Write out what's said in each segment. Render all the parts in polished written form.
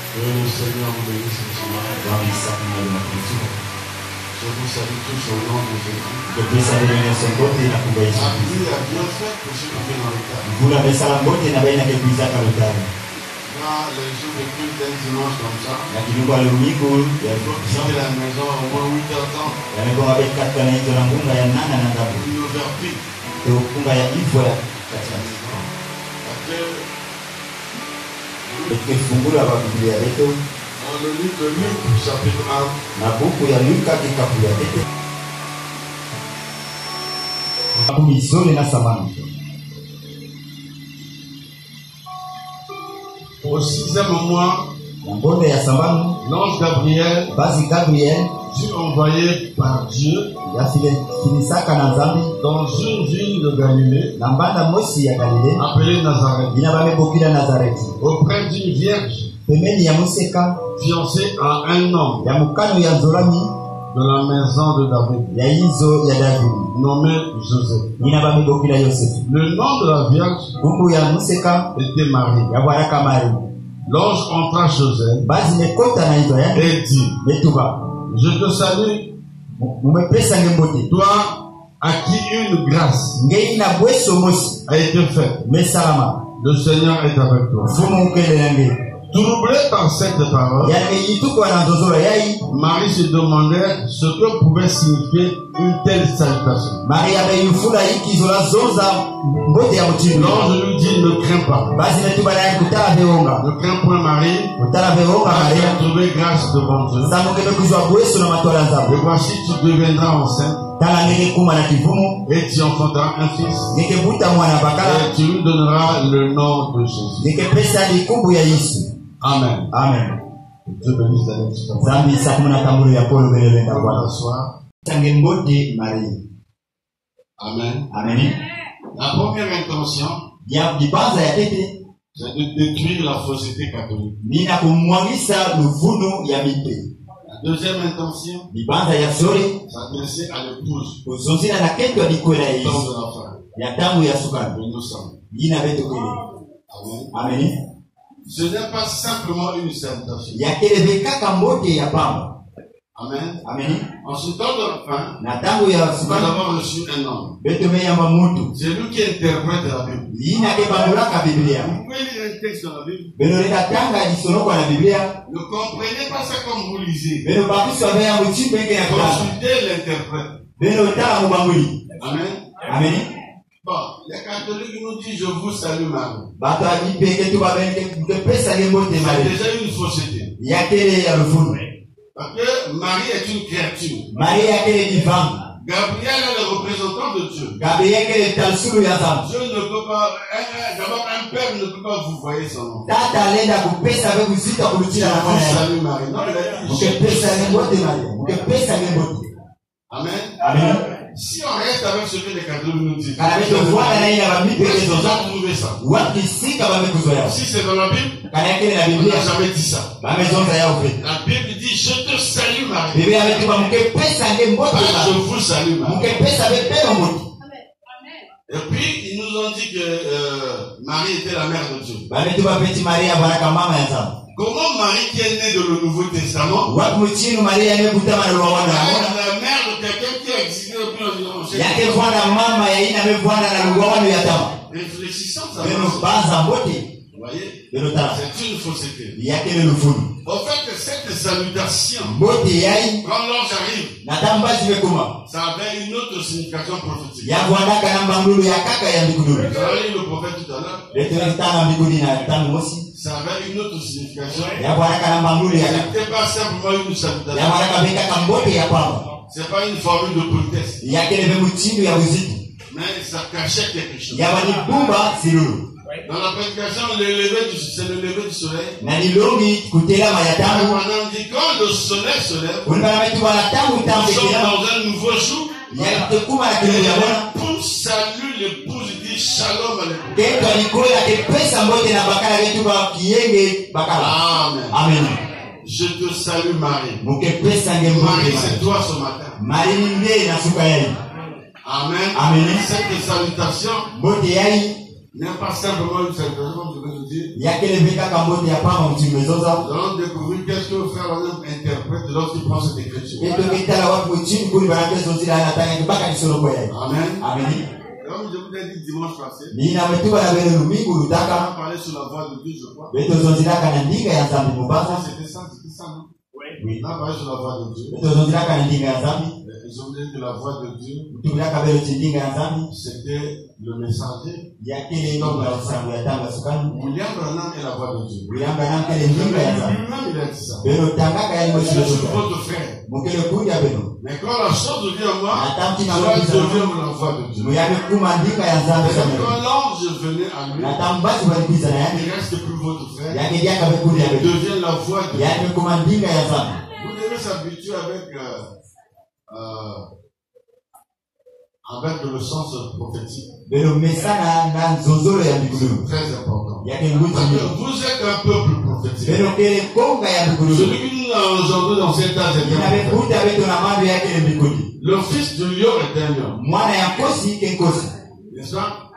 Que le Seigneur vous bénisse ce soir. Je vous salue tous au nom de Jésus. La vie a bien fait pour ceux qui viennent dans le cadre. Dans les jours de culte d'un dimanche comme ça, je vais à la maison au moins 8h30. Une ouverture. Dans le livre de Luc, chapitre 1. Au 6e mois, l'ange Gabriel fut envoyé par Dieu dans une ville de Galilée appelée Nazareth, auprès d'une vierge fiancée à un homme de la maison de David, nommé Joseph. Le nom de la vierge était Marie. L'ange entra chez elle et dit: je te salue, toi à qui une grâce a été faite. Le Seigneur est avec toi. Troublé par cette parole, Marie se demandait ce que pouvait signifier une telle salutation. L'ange lui dit: ne crains pas. Ne crains point, Marie, car tu as trouvé grâce devant Dieu. Et voici, tu deviendras enceinte et tu enfanteras un fils, et tu lui donneras le nom de Jésus. Amen. Amen. Dieu bénisse la lecture. Amen. Amen. La première intention, c'est de détruire la fausseté catholique. La deuxième intention, s'adresser à l'épouse, au temps de la femme. Et nous sommes. Amen. Amen. Ce n'est pas simplement une salutation. Amen. Amen. En ce temps de la fin, nous avons reçu un homme. C'est lui qui interprète la Bible. Vous pouvez lire un texte dans la Bible. Ne comprenez pas ça comme vous lisez. Consultez l'interprète. Amen. Amen. Bon, les catholiques nous disent: je vous salue, Marie. C'est déjà une fausseté. Parce que Marie est une créature. Gabriel est le représentant de Dieu. Dieu ne peut pas, d'abord un père ne peut pas vous voyer son nom. Salut Marie. Non, il a dit. Amen. Amen. Si on reste avec ce que les catholiques nous disent, on va trouver ça. Si c'est dans la Bible, on n'a jamais dit ça. La Bible dit: je te salue Marie. Pas je vous salue Marie. Et puis ils nous ont dit que Marie était la mère de Dieu. Comment Marie, qui est née de le Nouveau Testament, la mère de quelqu'un qui a existé depuis le réfléchissant, ça va. Vous voyez, c'est une fausseté. Au fait que cette salutation, quand l'ange arrive, ça avait une autre signification prophétique. Vous avez lu le prophète tout à l'heure. Ça avait une autre signification. Ce n'était pas simplement une salutation. Ce n'est pas une formule de politesse. Mais ça cachait quelque chose. Dans la prédication, c'est le lever du soleil. Maintenant, on dit quand le soleil se lève, nous sommes dans un nouveau jour. L'épouse salue l'épouse, dit shalom à l'épouse. Amen. Je te salue Marie. Marie, c'est toi ce matin. Amen. Amen. Cette salutation n'est pas simplement une salutation, comme je vais te Dieu. Nous allons découvrir qu'est-ce que le frère interprète lorsqu'il prend cette écriture. Amen. Amen. Comme je vous ai dit dimanche passé, on a parlé sur la voix de Dieu, je crois. C'était ça, non? Oui. On a parlé sur la voix de Dieu. Ils ont dit que la voix de Dieu, c'était le messager. William Branham est la voix de Dieu. Lui-même, il a dit ça. Je suis votre frère. Mais quand la chose devient moi, je deviens la voix de Dieu. Quand l'ange venait à lui, il reste plus votre frère. Il devient la voix de Dieu. Vous devez s'habituer avec le sens prophétique. C'est très important. Vous êtes un peuple prophétique. Celui qui nous a engendré dans cet âge est un le fils du lion est un lion. N'est-ce pas?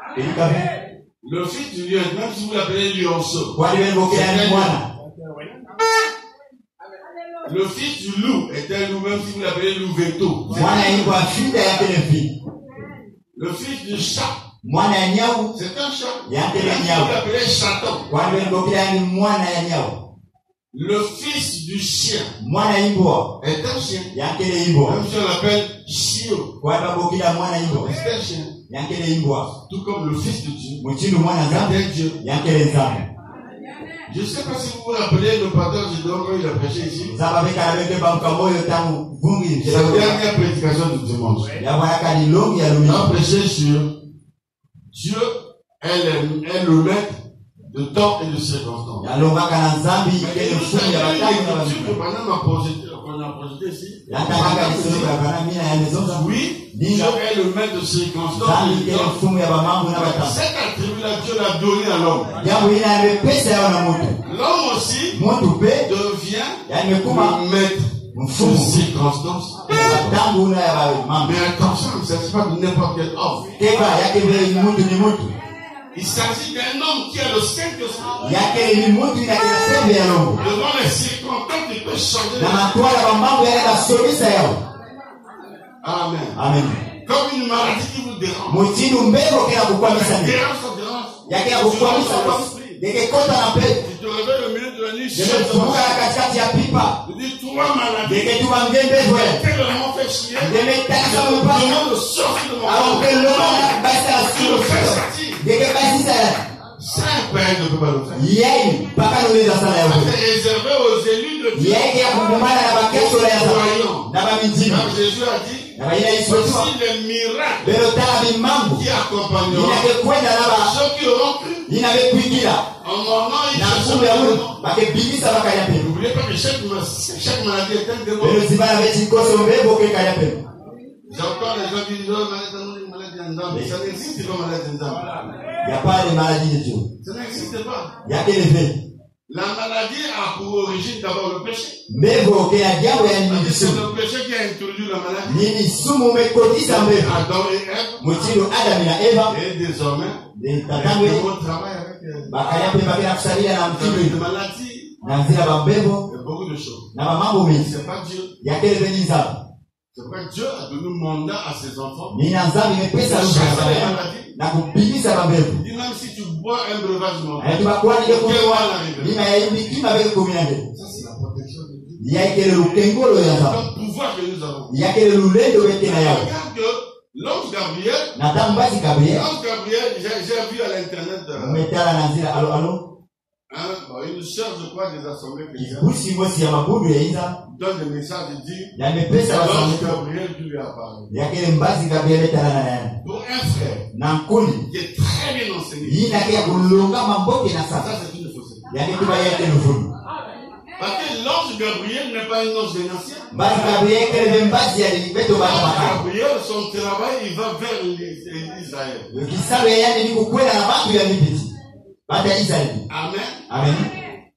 Le fils du lion, même si vous l'appelez lionceau, le fils du loup est un loup, même si vous l'appelez louveteau. Le fils du chat, c'est un chat. Même si vous l'appelez chaton. Le fils du chien est un chien. Même si on l'appelle chiot, c'est un chien. Tout comme le fils de Dieu est un Dieu. Je ne sais pas si vous vous rappelez le pasteur Gideon quand il a prêché ici. C'est la dernière prédication du dimanche. Il a prêché sur Dieu est le maître de temps et de circonstances. Oui, Dieu est le maître de circonstances. Cet attribut-là, Dieu l'a donné à l'homme. L'homme aussi devient le maître de circonstances. Mais attention, il ne s'agit pas de n'importe quel homme. Il s'agit d'un homme qui a le Saint-Esprit. Devant les circonstances, il peut changer. Amen. Amen. Comme une maladie qui vous dérange. Tu te réveilles au milieu de la nuit. Tu dis trois maladies. Tellement fait chier. Je demande de sortir de mon corps. Tu le fais sortir. C'est un père ne peut pas le faire. C'est réservé aux élus de Dieu. Comme Jésus a dit, voici les miracles qui accompagneront ceux qui auront cru. En mon nom, ils se n'oubliez pas que chaque maladie est un démon. J'entends les gens qui disent, maladie en dame. Ça n'existe pas, maladie en dame. Il n'y a pas de maladie de Dieu. Ça n'existe pas. Il n'y a que les faits. La maladie a pour origine d'abord le péché. Mais c'est le péché qui a introduit la maladie. Adam et Ève. Et désormais, les démons travaillent avec les maladies et beaucoup de choses. C'est pas Dieu. C'est pourquoi Dieu a donné un mandat à ses enfants. Il dit même si tu bois un breuvage mortel, quel mal arrivera. Ça c'est la protection de Dieu. C'est le pouvoir que nous avons. Regarde que l'ange Gabriel, j'ai vu à l'internet une sœur, je crois, des assemblées chrétiennes donne des messages et dit l'ange Gabriel qui lui a parlé. Pour un frère qui est très bien enseigné, ça c'est une fausseté. Parce que l'ange Gabriel n'est pas un ange vénitien. L'ange Gabriel, son travail, il va vers Israël. Amen. Amen.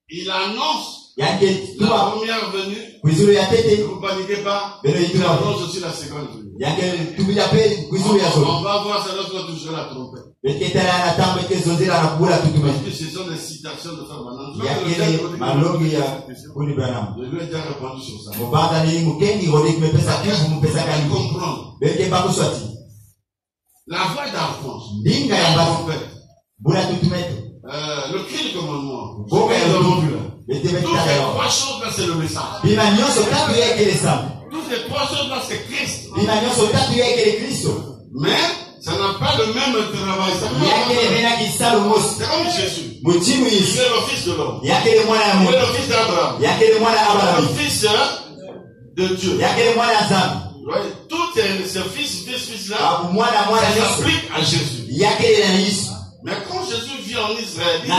Il annonce La première venue, ne paniquez pas, il annonce aussi la seconde venue. On va voir ça lorsqu'on touchera la trompette. Parce que ce sont des citations de Frère Branham. Je lui ai déjà répondu sur ça. Comprendre. La voix d'archange. Le cri du commandement. Toutes ces trois choses là, c'est le message. Toutes ces trois choses là, c'est Christ. Mais ça n'a pas le même travail. C'est comme Jésus. Il est le fils de l'homme. Il est le fils d'Abraham. Il est le fils de Dieu. Tous ces fils là, ça s'applique à Jésus. Mais quand Jésus vit en Israël, il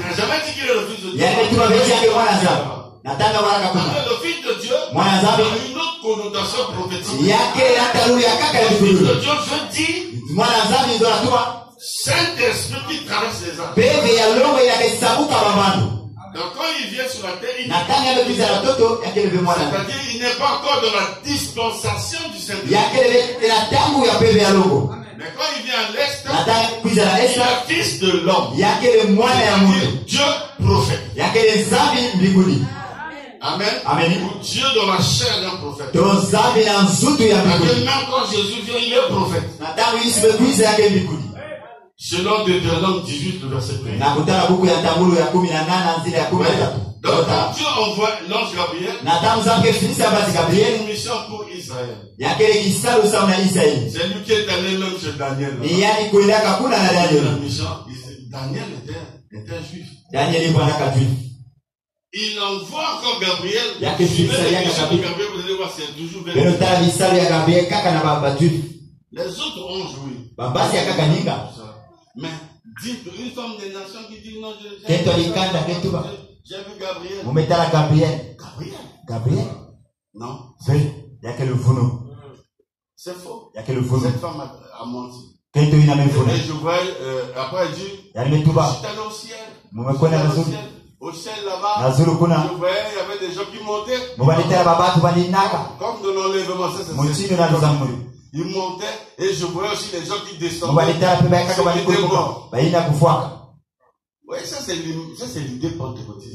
n'a jamais dit qu'il est le fils de Dieu. Le fils de Dieu a une autre connotation prophétique. Le fils de Dieu veut dire Saint-Esprit qui traverse les âmes. Donc quand il vient sur la terre, c'est-à-dire il n'est pas encore dans la dispensation du Saint-Esprit. Mais quand il vient à l'Est, il est le fils de l'homme. Dieu prophète. Amen. Ou Dieu dans la chair d'un prophète. Même quand Jésus vient, il est prophète. Selon Deutéronome 18, le verset 1. Donc Dieu envoie l'ange Gabriel une mission pour Israël. C'est lui qui est allé même chez Daniel. La mission, Daniel était juif. Il envoie encore Gabriel. Gabriel, vous allez voir, c'est toujours les autres ont joui. Mais dites une femme des nations qui dit non, j'ai vu Gabriel. Gabriel? Non. C'est faux. Cette femme a menti. Et je vois, après elle dit, je suis allé au ciel. Au ciel là-bas, je voyais, il y avait des gens qui montaient. Comme de l'enlèvement, c'est ils montaient et je voyais aussi des gens qui descendaient. Oui, ça c'est l'idée pentecôtiste.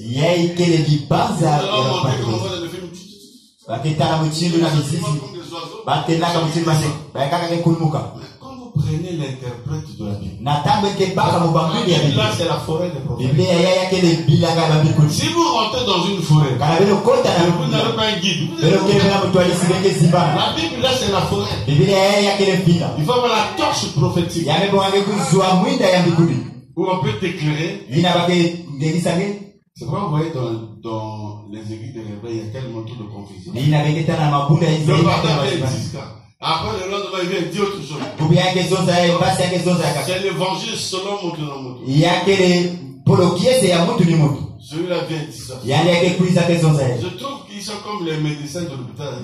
Quand vous prenez l'interprète de la Bible, là c'est la forêt des prophètes. Si vous rentrez dans une forêt, vous n'avez pas un guide. La Bible là c'est la forêt. Il faut avoir la torche prophétique où on peut t'éclairer. C'est pourquoi vous voyez dans les églises de réveil, il y a tellement de confusion. Le partage est 10 cas. Après le lendemain, il vient dire autre chose. C'est l'évangile selon Moto. Celui-là vient dire ça. Je trouve qu'ils sont comme les médecins de l'hôpital.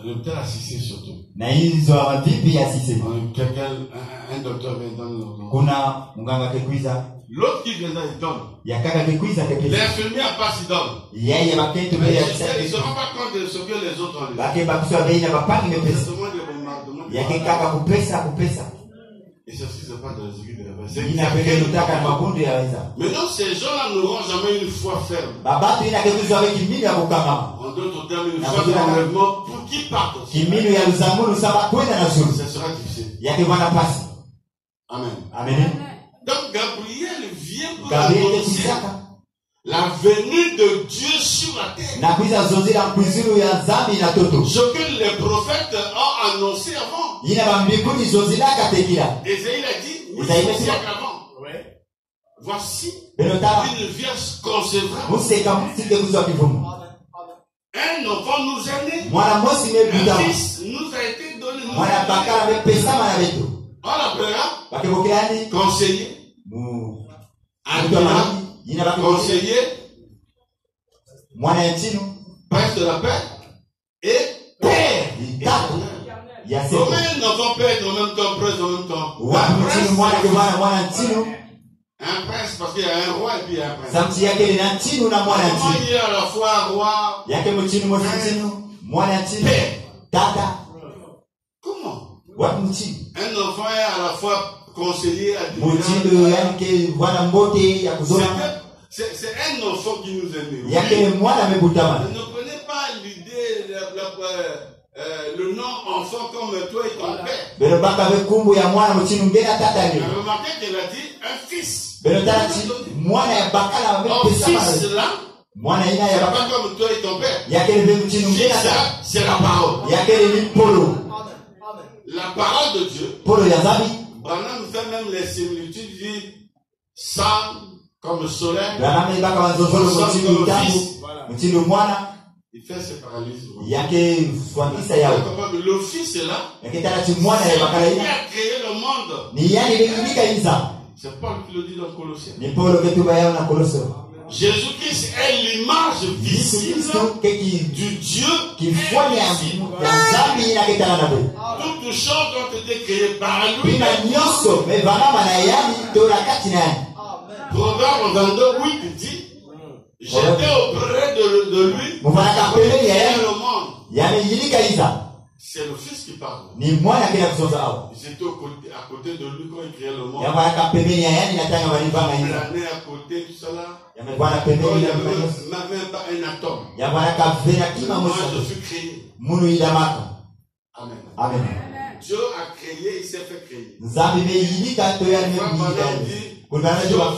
L'hôpital assisté surtout. Un docteur vient dans l'autre qui vient dans il donne. L'infirmier n'a pas si donne. Il ne se rend pas compte de ce que les autres ont dit. Et ceci se passe dans les églises de la réveil. Maintenant, ces gens-là n'auront jamais une foi ferme. En d'autres termes, une foi d'enlèvement pour qui partent. Ce sera difficile. Amen. Donc Gabriel vient pour annoncer la venue de Dieu sur la terre. Ce que les prophètes ont annoncé avant. Ésaïe a dit, oui, c'est avant. Voici, une vierge concevra. Un enfant nous est né. Un fils nous a été donné. On l'appellera conseiller. Conseiller. Prince de la paix. Et père. Comment un enfant peut être en même temps prince en même temps? Un prince parce qu'il y a un roi et puis il y a un prince. Comment il est à la fois roi, père? Comment? Un enfant est à la fois conseiller, c'est un enfant qui nous aime. Ne prenez pas l'idée, le nom enfant comme toi et ton père. Remarquez qu'elle a dit un fils. Un fils là, c'est pas comme toi et ton père. C'est la parole. La parole de Dieu. Branham fait même les similitudes, il dit sang comme le soleil, il fait ce parallélisme. Le fils est là. C'est lui qui a créé le monde. C'est Paul qui le dit dans Colossiens. Jésus-Christ est l'image visible du Dieu invisible. Toutes choses ont été créées par lui. Proverbe 22:8 dit, j'étais auprès de lui pour créer le monde. C'est le Fils qui parle. Ils étaient à côté de lui quand il créait le monde. Il planait à côté, tout cela. Il n'y avait même pas un atome. Moi, je suis créé. Amen. Amen. Dieu a créé, il s'est fait créer. Je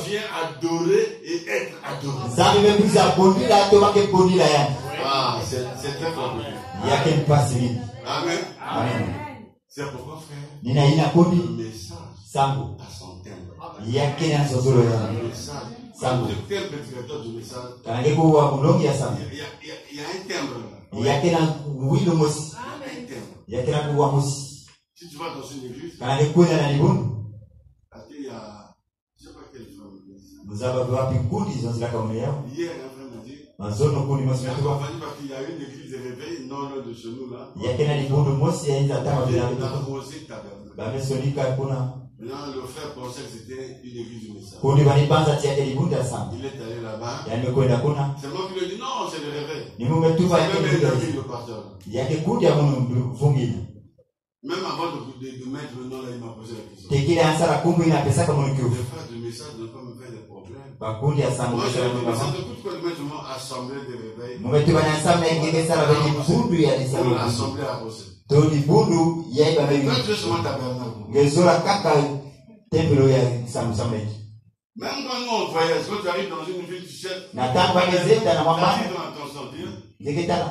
viens adorer et être adoré. Ah, c'est très fabuleux. Amen. Amen. C'est pourquoi, frère, le message a son thème. Le message, le thème prédicateur du message, il y a un thème. Si tu vas dans une église, parce qu'il y a, je ne sais pas quelle femme. Hier, un frère me dit, parce qu'il y a une église de réveil non loin de chez nous là. Il a arrosé tabernacle. Maintenant, le frère pensait que c'était une église du message. Il est allé là-bas. C'est moi qui lui ai dit non, c'est le réveil. C'est même un ami, le pasteur. Même avant de mettre le nom là, il m'a posé la question. Les frères du message ne peuvent me faire des problèmes. Moi, je me sens de toute quoi de mettre le mot assemblée de réveil. Pour l'assemblée arrosée. Quand tu es sur mon tabernacle. Même quand nous on voyage, quand tu arrives dans une ville, tu sais,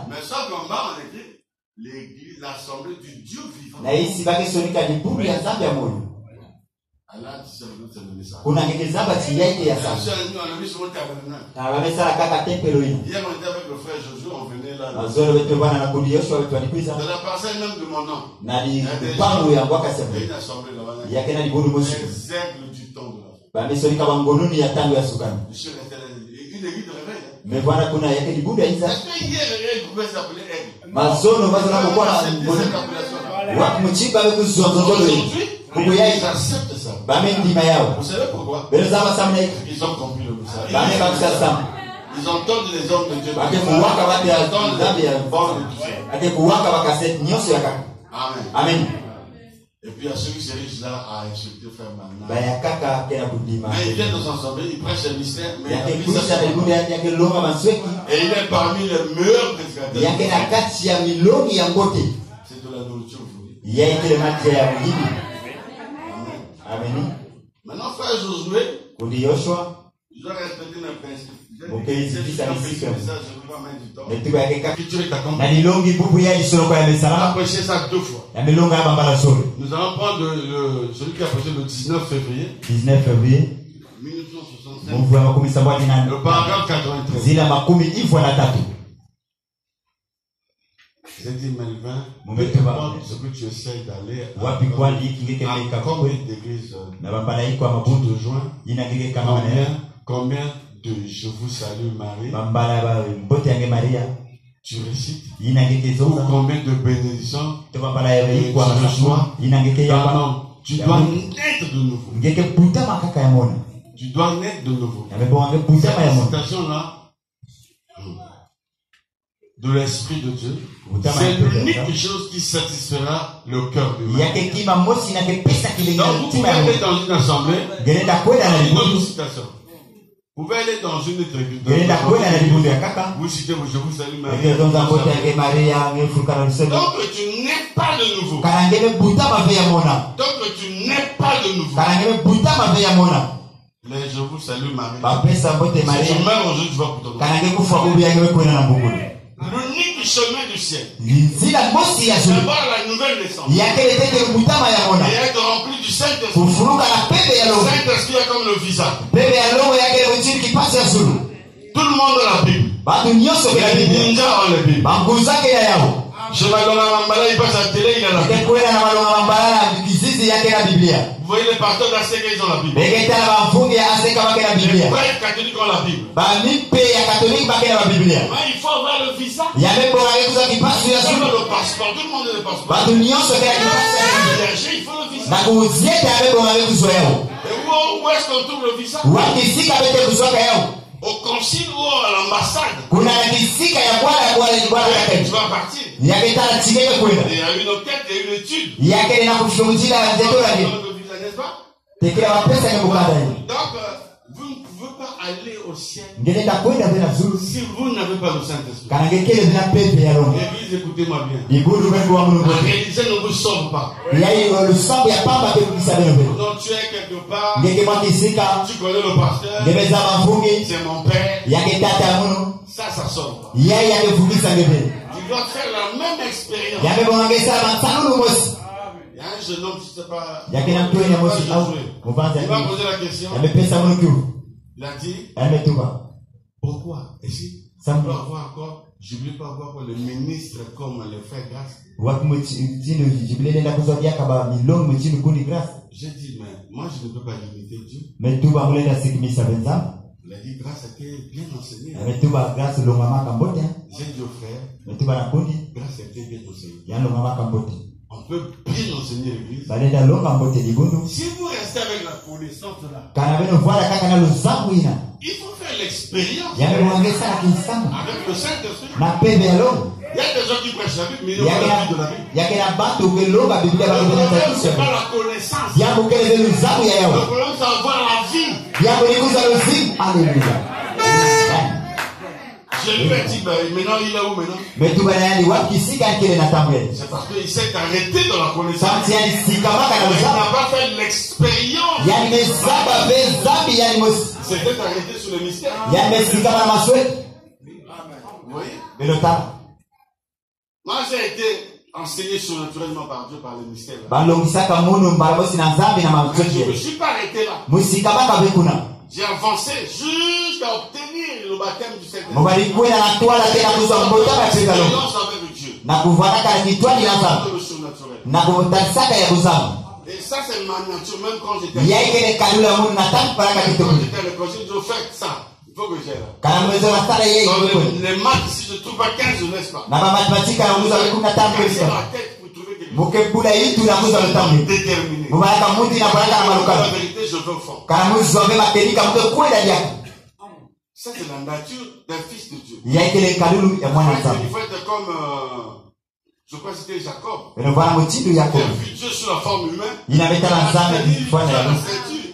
mais ça qu'on va en écrit, l'église, l'assemblée du Dieu vivant. Allah, c'est le message. Hier, on était avec le frère Josué, on venait là. On a passé même de mon nom. Il y a une assemblée là-bas. Les aigles du temps de la vie. Je suis resté là. Une église de réveil. Mais voilà qu'on a hier, il pouvait s'appeler aigle. Aujourd'hui, ils acceptent ça. Vous savez pourquoi? Ils ont compris le message. Ils entendent les hommes de Dieu. Ils entendent les bords de Dieu. Amen. Et puis, il y a ceux qui se riches là à insulter frère Manan. Mais ils viennent nous ensemble, ils prêchent le mystère. Et il est parmi les meilleurs prédicateurs. C'est de la nourriture pour lui. Amen. Maintenant, frère Josué, je dois respecter mes principes. On a prêché ça 2 fois. Nous allons prendre celui qui a prêché le 19 février 1965. Le paragraphe 93. J'ai dit, Melvin, ce que tu essaies d'aller à combien d'églises tu te joins? Combien de Je vous salue Marie tu récites combien de bénédictions tu dois naître de nouveau. Tu dois naître de nouveau. Cette citation-là de l'Esprit de Dieu, c'est l'unique chose qui satisfera le cœur de l'homme. Donc vous pouvez aller dans une assemblée, une autre citation. Vous pouvez aller dans une autre église. Vous citez, je vous salue Marie. Donc tu n'es pas de nouveau. Donc tu n'es pas de nouveau. Mais je vous salue Marie. Si tu meurs aujourd'hui, tu vas pour ton l'unique chemin du ciel. C'est d'avoir la nouvelle naissance. Et être rempli du Saint-Esprit. Le Saint-Esprit est comme le visa. Tout le monde a la Bible. Les ninjas ont la Bible. Je vais dans la Mambala, il passe à la télé, il a la Bible. Vous voyez les pasteurs d'ACK, ils ont la Bible. Les prêtres catholiques ont la Bible. Mais il faut avoir le visa. Il faut avoir le passeport. Tout le monde a le passeport. Il faut le visa. Et où est-ce qu'on trouve le visa? Au concile ou à l'ambassade. Tu vas partir. Il y a une enquête, il y a une étude. N'est-ce pas? Donc, vous ne pouvez pas aller au ciel si vous n'avez pas le Saint-Esprit. L'église, écoutez-moi bien. La réalité ne vous sauve pas. Donc, tu es quelque part, tu connais le pasteur, c'est mon père. Ça sauve pas. Tu dois faire la même expérience. Il y a un jeune homme, je ne sais pas. Il va poser la question. Il a dit, pourquoi ici, on peut avoir encore, je ne voulais pas avoir le ministre comme le frère Grâce. J'ai dit, mais moi je ne peux pas limiter Dieu. Il a dit, Grâce a été bien enseigné. J'ai dit au frère, Grâce a été bien enseigné. On peut bien enseigner l'église. Si vous restez avec la connaissance là, il faut faire l'expérience avec le Saint-Esprit. Il y a des gens qui prêchent la Bible, mais ils n'ont pas la Bible de la Bible. Le problème, ce n'est pas la connaissance. Le problème, c'est avoir la vie. Alléluia. Je lui ai dit, maintenant il est où maintenant? C'est parce qu'il s'est arrêté dans la connaissance. Il n'a pas fait l'expérience. Il s'est arrêté sur le mystère. Vous voyez? Moi j'ai été enseigné surnaturellement par Dieu par le mystère. Je ne me suis pas arrêté là. J'ai avancé jusqu'à obtenir le baptême du Saint-Esprit. Et ça, c'est ma nature, même quand j'étais à l'école, j'ai dit, faites ça. Il faut que j'aille là. Dans les maths, si je ne trouve pas 15, je ne laisse pas. Déterminé. La vérité, je veux fort. Ça, c'est la nature d'un fils de Dieu. Il faut être comme, je crois que c'était Jacob. Il a vu Dieu sous la forme humaine. Il avait la ceinture.